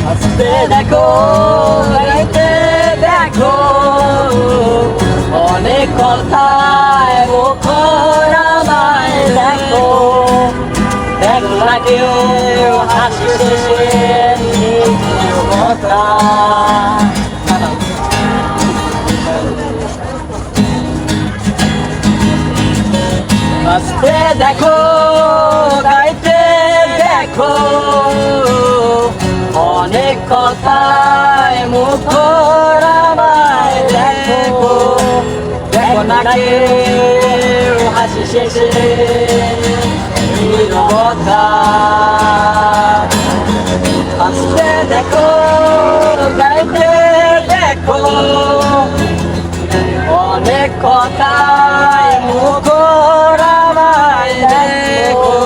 আস্তে দেখো গাইতে দেখো অনেক কথায় মুখর আমায় দেখো দেখো না কেউ হাসি শেষে কথা আস্তে দেখো গাইতে দেখো অনেক কথায় মুখর আমায় দেখো দেখো না কেউ হাসি শেষে নীরবতা আস্তে দেখো গাইতে দেখো অনেক কথায় মুখর আমায় দেখো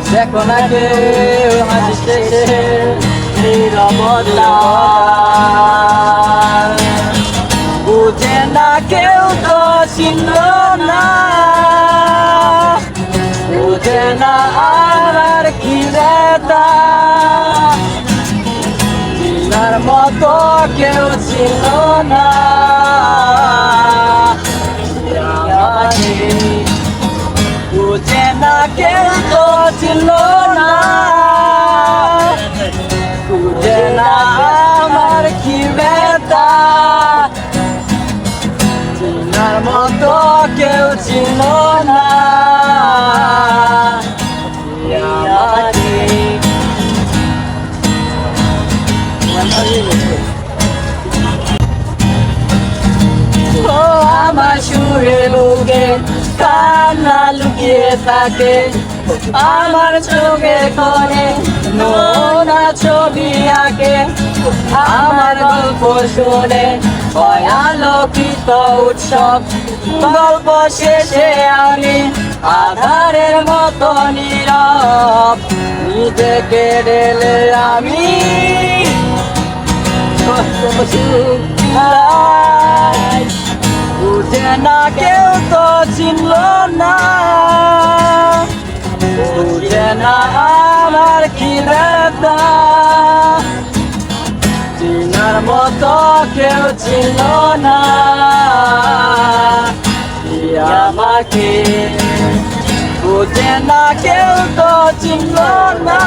দেখো না কেউ হাসি শেষে নীরবতা বুঝে না কেউ তো চিনল না বুঝে না আর কি ব্যথা চিনার মতো কেউ ছিল না বুঝে না কেউ তো ছিল না বুঝে না আমার কি ব্যথা চিনার মতো কেউ ছিল না ও আমার সুরে বুকে কান্না লুকিয়ে থাকে আমার চোখে করে নোনা ছবি আঁকে আমার গল্প শুনে হয় আলোকিত উৎসব গল্প শেষে আমি আধারের মতো নীরব নিজেকে ঢেলে আমি বুঝে না কেউ তো চিনল না বুঝে না আমার কি ব্যথা চিনার মতো কেউ ছিল না আমাকে বুঝে না কেউ তো চিনল না